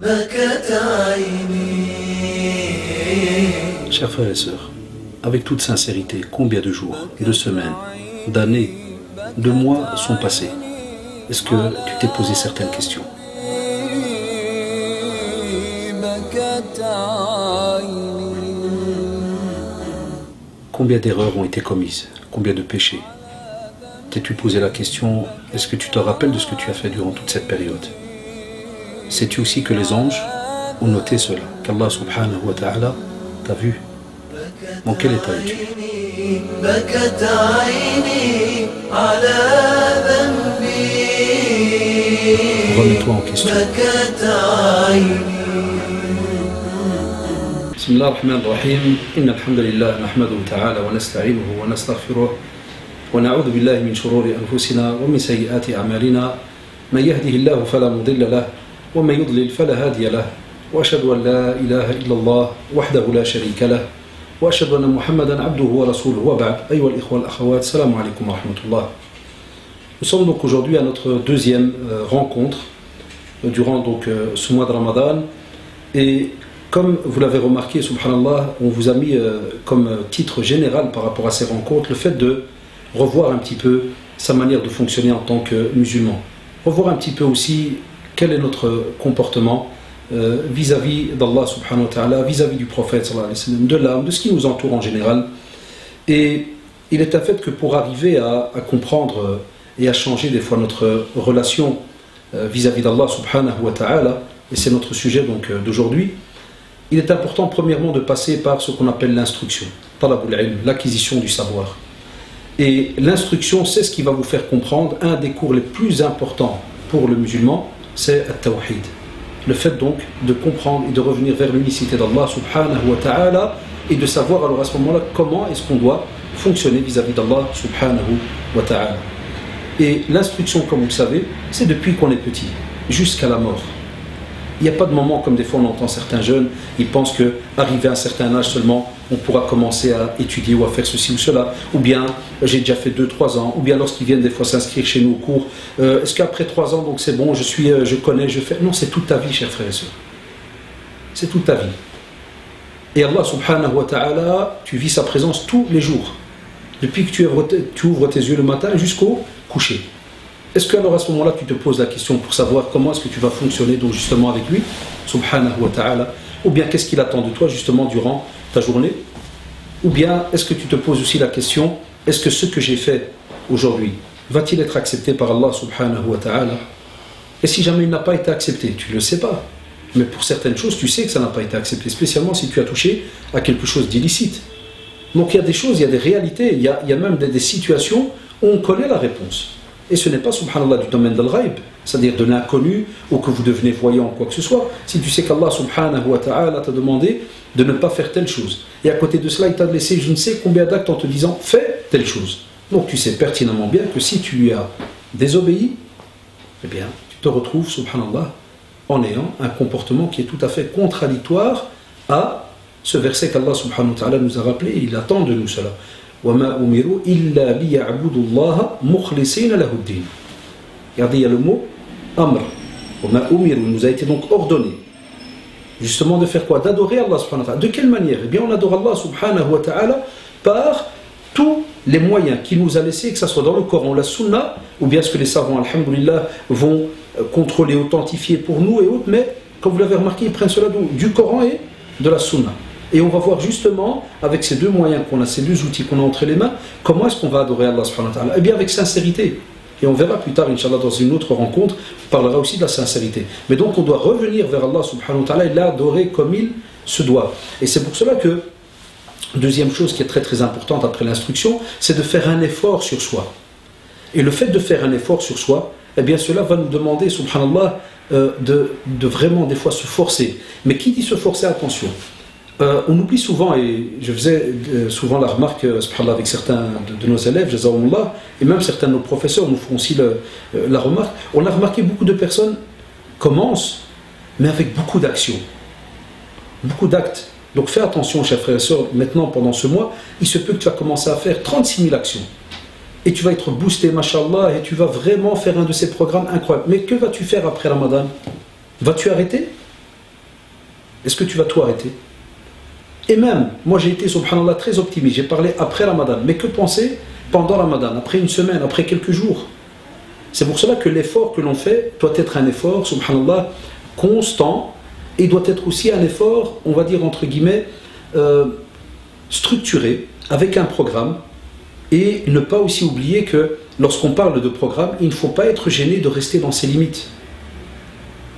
Chers frères et sœurs, avec toute sincérité, combien de jours, de semaines, d'années, de mois sont passés? Est-ce que tu t'es posé certaines questions? Combien d'erreurs ont été commises? Combien de péchés? T'es-tu posé la question, est-ce que tu te rappelles de ce que tu as fait durant toute cette période? Sais-tu aussi que les anges ont noté cela, qu'Allah subhanahu wa ta'ala t'a vu? Dans quel état es-tu? Remets-toi en question. بسم الله الرحمن الرحيم إن الحمد لله نحمده تعالى ونستعينه ونستغفره ونعوذ بالله من شرور أنفسنا ومن سيئات أعمالنا من يهده الله فلا مضل له ومن يضلل فلا هادي له وأشهد أن لا إله إلا الله وحده لا شريك له وأشهد أن محمدا عبده ورسوله وبعد أيها الإخوة والأخوات السلام عليكم ورحمة الله. Nous sommes donc aujourd'hui à notre deuxième rencontre durant ce mois de Ramadan, et comme vous l'avez remarqué, subhanallah, on vous a mis comme titre général par rapport à ces rencontres le fait de revoir un petit peu sa manière de fonctionner en tant que musulman, revoir un petit peu aussi quel est notre comportement vis-à-vis d'Allah subhanahu wa ta'ala, vis-à-vis du prophète sallallahu alayhi wa sallam, de l'âme, de ce qui nous entoure en général. Et il est un fait que pour arriver à comprendre et à changer des fois notre relation vis-à-vis d'Allah subhanahu wa ta'ala, et c'est notre sujet donc d'aujourd'hui, il est important premièrement de passer par ce qu'on appelle l'instruction, talabul ilm, l'acquisition du savoir. Et l'instruction, c'est ce qui va vous faire comprendre un des cours les plus importants pour le musulman, c'est at-tawhid. Le fait donc de comprendre et de revenir vers l'unicité d'Allah subhanahu wa ta'ala, et de savoir alors à ce moment-là comment est-ce qu'on doit fonctionner vis-à-vis d'Allah subhanahu wa ta'ala. Et l'instruction, comme vous le savez, c'est depuis qu'on est petit, jusqu'à la mort. Il n'y a pas de moment comme des fois on entend certains jeunes, ils pensent qu'arrivé à un certain âge seulement, on pourra commencer à étudier ou à faire ceci ou cela, ou bien j'ai déjà fait 2-3 ans, ou bien lorsqu'ils viennent des fois s'inscrire chez nous au cours, est-ce qu'après 3 ans donc c'est bon, je connais, je fais... Non, c'est toute ta vie, chers frères et sœurs. C'est toute ta vie. Et Allah subhanahu wa ta'ala, tu vis sa présence tous les jours, depuis que tu ouvres tes yeux le matin jusqu'au coucher. Est-ce qu'alors à ce moment-là tu te poses la question pour savoir comment est-ce que tu vas fonctionner donc justement avec lui, subhanahu wa ta'ala, ou bien qu'est-ce qu'il attend de toi justement durant ta journée, ou bien est-ce que tu te poses aussi la question, est-ce que ce que j'ai fait aujourd'hui va-t-il être accepté par Allah subhanahu wa ta'ala? Et si jamais il n'a pas été accepté, tu ne le sais pas, mais pour certaines choses tu sais que ça n'a pas été accepté, spécialement si tu as touché à quelque chose d'illicite. Donc il y a des choses, il y a des réalités, il y a même des situations où on connaît la réponse. Et ce n'est pas, subhanallah, du domaine de l'ghaib, c'est-à-dire de l'inconnu, ou que vous devenez voyant ou quoi que ce soit. Si tu sais qu'Allah subhanahu wa ta'ala t'a demandé de ne pas faire telle chose, et à côté de cela il t'a laissé je ne sais combien d'actes en te disant fais telle chose, donc tu sais pertinemment bien que si tu lui as désobéi, eh bien tu te retrouves, subhanallah, en ayant un comportement qui est tout à fait contradictoire à ce verset qu'Allah subhanahu wa ta'ala nous a rappelé. Il attend de nous cela. وَمَا أُمِرُوا إِلَّا لِيَعْبُدُوا اللَّهَ مُخْلِصِينَ لَهُ الدِّينَ. Regardez, il y a le mot amr. وَمَا أُمِرُوا, il nous a été donc ordonné justement de faire quoi? D'adorer Allah subhanahu wa ta'ala. De quelle manière? Eh bien on adore Allah subhanahu wa ta'ala par tous les moyens qu'il nous a laissés, que ce soit dans le Coran, la Sunna, ou bien ce que les savants, alhamdulillah, vont contrôler, authentifier pour nous et autres, mais comme vous l'avez remarqué, ils prennent cela du Coran et de la Sunna. Et on va voir justement, avec ces deux moyens qu'on a, ces deux outils qu'on a entre les mains, comment est-ce qu'on va adorer Allah subhanahu wa ta'ala? Eh bien avec sincérité. Et on verra plus tard, Inch'Allah, dans une autre rencontre, on parlera aussi de la sincérité. Mais donc on doit revenir vers Allah subhanahu wa ta'ala et l'adorer comme il se doit. Et c'est pour cela que, deuxième chose qui est très très importante après l'instruction, c'est de faire un effort sur soi. Et le fait de faire un effort sur soi, eh bien cela va nous demander, subhanallah, de vraiment des fois se forcer. Mais qui dit se forcer, attention. On oublie souvent, et je faisais souvent la remarque avec certains de nos élèves, jazakumullah, et même certains de nos professeurs nous font aussi la remarque. On a remarqué beaucoup de personnes commencent, mais avec beaucoup d'actions, beaucoup d'actes. Donc fais attention, chers frères et sœurs, maintenant pendant ce mois, il se peut que tu vas commencer à faire 36 000 actions. Et tu vas être boosté, mashallah, et tu vas vraiment faire un de ces programmes incroyables. Mais que vas-tu faire après Ramadan? Vas-tu arrêter? Est-ce que tu vas tout arrêter? Et même, moi j'ai été, subhanallah, très optimiste. J'ai parlé après Ramadan. Mais que penser pendant Ramadan, après une semaine, après quelques jours? C'est pour cela que l'effort que l'on fait doit être un effort, subhanallah, constant, et doit être aussi un effort, on va dire entre guillemets, structuré, avec un programme, et ne pas aussi oublier que lorsqu'on parle de programme, il ne faut pas être gêné de rester dans ses limites.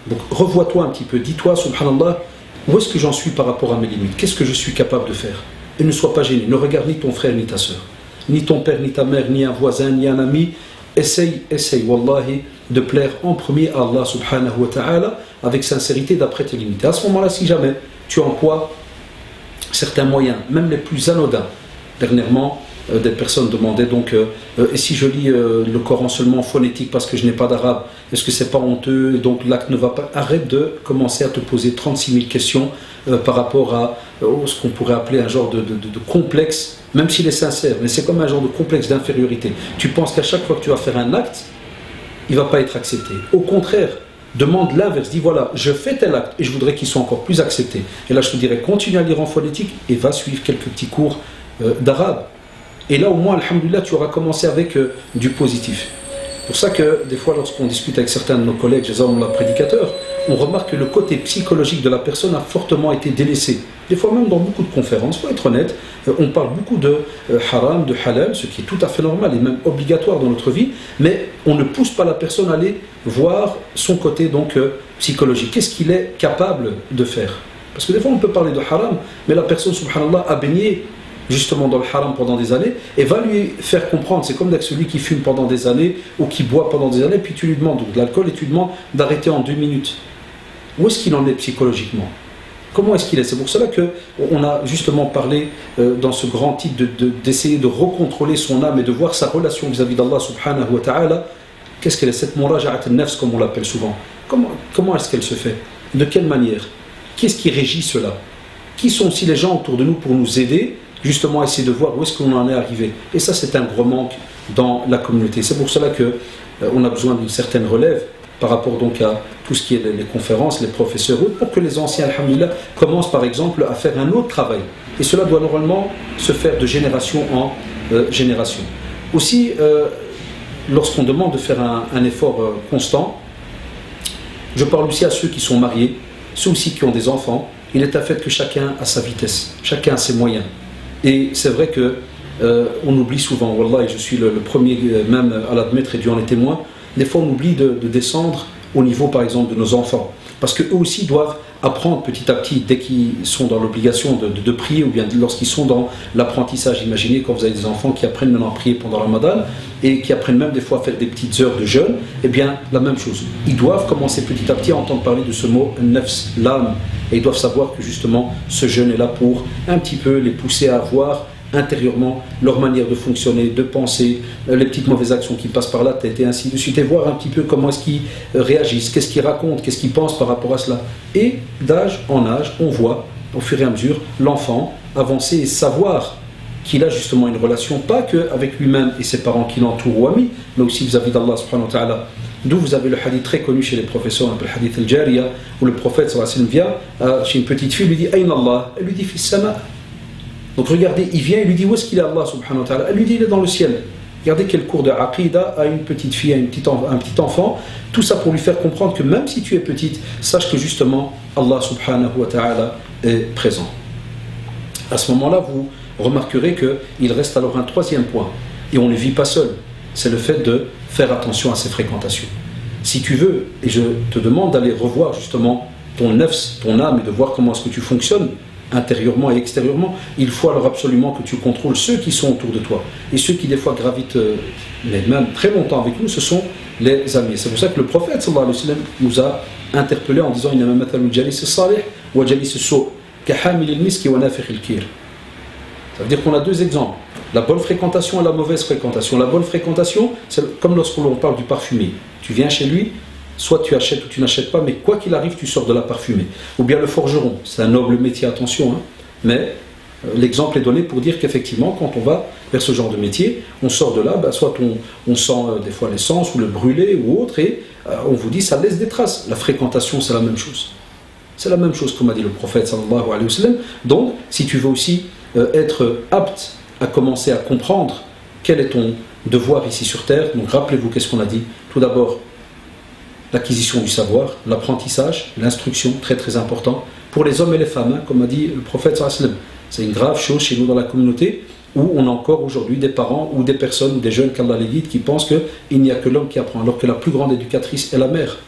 Donc revois-toi un petit peu, dis-toi, subhanallah, où est-ce que j'en suis par rapport à mes limites? Qu'est-ce que je suis capable de faire? Et ne sois pas gêné, ne regarde ni ton frère ni ta soeur, ni ton père, ni ta mère, ni un voisin, ni un ami. Essaye, wallahi, de plaire en premier à Allah subhanahu wa ta'ala avec sincérité d'après tes limites. Et à ce moment-là, si jamais tu emploies certains moyens, même les plus anodins, dernièrement, des personnes demandaient donc et si je lis le Coran seulement en phonétique parce que je n'ai pas d'arabe, est-ce que c'est pas honteux? Et donc l'acte ne va pas. Arrête de commencer à te poser 36 000 questions par rapport à ce qu'on pourrait appeler un genre de complexe, même s'il est sincère, mais c'est comme un genre de complexe d'infériorité. Tu penses qu'à chaque fois que tu vas faire un acte, il ne va pas être accepté. Au contraire, demande l'inverse, dis voilà, je fais tel acte et je voudrais qu'il soit encore plus accepté. Et là je te dirais, continue à lire en phonétique et va suivre quelques petits cours d'arabe. Et là, au moins, alhamdoulilah, tu auras commencé avec du positif. C'est pour ça que, des fois, lorsqu'on discute avec certains de nos collègues, jazakumullah, prédicateurs, on remarque que le côté psychologique de la personne a fortement été délaissé. Des fois, même dans beaucoup de conférences, il faut être honnête, on parle beaucoup de haram, de halal, ce qui est tout à fait normal et même obligatoire dans notre vie, mais on ne pousse pas la personne à aller voir son côté donc, psychologique. Qu'est-ce qu'il est capable de faire? Parce que des fois, on peut parler de haram, mais la personne, subhanallah, a baigné justement dans le haram pendant des années, et va lui faire comprendre, c'est comme celui qui fume pendant des années, ou qui boit pendant des années, puis tu lui demandes de l'alcool, et tu lui demandes d'arrêter en 2 minutes. Où est-ce qu'il en est psychologiquement? Comment est-ce qu'il est? C'est pour cela qu'on a justement parlé dans ce grand titre d'essayer de recontrôler son âme et de voir sa relation vis-à-vis d'Allah subhanahu wa ta'ala. Qu'est-ce qu'elle est? Cette muraja'at al-nafs, comme on l'appelle souvent. Comment est-ce qu'elle se fait? De quelle manière? Qu'est-ce qui régit cela? Qui sont aussi les gens autour de nous pour nous aider justement à essayer de voir où est-ce qu'on en est arrivé? Et ça, c'est un gros manque dans la communauté. C'est pour cela qu'on a besoin d'une certaine relève par rapport donc à tout ce qui est les conférences, les professeurs, pour que les anciens, alhamdulillah, commencent par exemple à faire un autre travail. Et cela doit normalement se faire de génération en génération. Aussi, lorsqu'on demande de faire un effort constant, je parle aussi à ceux qui sont mariés, ceux aussi qui ont des enfants. Il est un fait que chacun a sa vitesse, chacun a ses moyens. Et c'est vrai que on oublie souvent, wallah, et je suis le premier même à l'admettre et Dieu en est témoin, des fois on oublie de descendre au niveau par exemple de nos enfants. Parce qu'eux aussi doivent apprendre petit à petit, dès qu'ils sont dans l'obligation de prier, ou bien lorsqu'ils sont dans l'apprentissage. Imaginez quand vous avez des enfants qui apprennent maintenant à prier pendant le Ramadan, et qui apprennent même des fois à faire des petites heures de jeûne, eh bien la même chose. Ils doivent commencer petit à petit à entendre parler de ce mot « nafs », l'âme, et ils doivent savoir que justement ce jeûne est là pour un petit peu les pousser à voir intérieurement leur manière de fonctionner, de penser, les petites mauvaises actions qui passent par la tête et ainsi de suite, et voir un petit peu comment est-ce qu'ils réagissent, qu'est-ce qu'ils racontent, qu'est-ce qu'ils pensent par rapport à cela. Et d'âge en âge, on voit au fur et à mesure l'enfant avancer et savoir qu'il a justement une relation, pas qu'avec lui-même et ses parents qui l'entourent ou amis, mais aussi vis-à-vis d'Allah subhanahu wa ta'ala. D'où vous avez le hadith très connu chez les professeurs, le hadith al-Jariya, où le prophète sallallahu alayhi wa sallam vient chez une petite fille, lui dit Aïna Allah, elle lui dit Fis sama. Donc regardez, il vient et lui dit où est-ce qu'il est Allah subhanahu wa ta'ala? Elle lui dit il est dans le ciel. Regardez quel cours de aqidah à une petite fille, à un petit enfant. Tout ça pour lui faire comprendre que même si tu es petite, sache que justement Allah subhanahu wa ta'ala est présent. À ce moment-là, vous remarquerez qu'il reste alors un troisième point. Et on ne vit pas seul. C'est le fait de faire attention à ses fréquentations. Si tu veux, et je te demande d'aller revoir justement ton nafs, ton âme, et de voir comment est-ce que tu fonctionnes, intérieurement et extérieurement, il faut alors absolument que tu contrôles ceux qui sont autour de toi. Et ceux qui des fois gravitent même très longtemps avec nous, ce sont les amis. C'est pour ça que le prophète sallallahu alayhi wa sallam nous a interpellés en disant Inna mathalul jalis as-salih wa jalis as-su' ka hamil al-miski wa nafikh al-kir. Ça veut dire qu'on a deux exemples. La bonne fréquentation et la mauvaise fréquentation. La bonne fréquentation, c'est comme lorsqu'on parle du parfumé. Tu viens chez lui, soit tu achètes ou tu n'achètes pas, mais quoi qu'il arrive, tu sors de la parfumée. Ou bien le forgeron, c'est un noble métier, attention, hein, mais l'exemple est donné pour dire qu'effectivement, quand on va vers ce genre de métier, on sort de là, soit on sent des fois l'essence ou le brûlé ou autre, et on vous dit ça laisse des traces. La fréquentation, c'est la même chose. C'est la même chose comme a dit le prophète sallallahu alayhi wa sallam. Donc, si tu veux aussi être apte à commencer à comprendre quel est ton devoir ici sur terre, donc rappelez-vous qu'est-ce qu'on a dit. Tout d'abord, l'acquisition du savoir, l'apprentissage, l'instruction, très très important. Pour les hommes et les femmes, hein, comme a dit le prophète sallallahu alayhi wa sallam, c'est une grave chose chez nous dans la communauté, où on a encore aujourd'hui des parents ou des personnes ou des jeunes qu'Allah les guide qui pensent qu'il n'y a que l'homme qui apprend, alors que la plus grande éducatrice est la mère.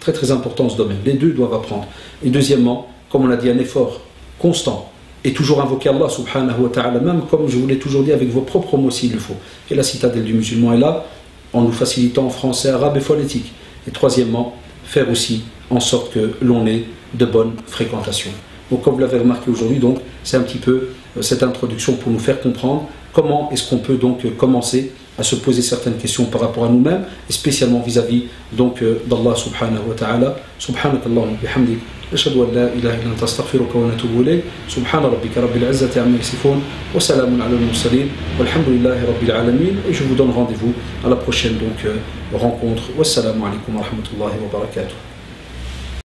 Très très important ce domaine, les deux doivent apprendre. Et deuxièmement, comme on a dit, un effort constant et toujours invoquer Allah subhanahu wa ta'ala, même comme je vous l'ai toujours dit avec vos propres mots s'il le faut. Et la citadelle du musulman est là, en nous facilitant en français, arabe et phonétique. Et troisièmement, faire aussi en sorte que l'on ait de bonnes fréquentations. Donc comme vous l'avez remarqué aujourd'hui, donc c'est un petit peu cette introduction pour nous faire comprendre comment est-ce qu'on peut donc commencer à se poser certaines questions par rapport à nous-mêmes et spécialement vis-à-vis donc d'Allah subhanahu wa ta'ala. Subhanakallahumma bihamdik, ashhadu an la ilaha illa anta astaghfiruka wa atubu ilayk. Subhana rabbika rabbil izzati amma yasifun wa salamun ala al-mursalin walhamdulillahi rabbil alamin. Et je vous donne rendez-vous à la prochaine donc rencontre. Wassalamu alaikum wa rahmatullahi wa barakatuh.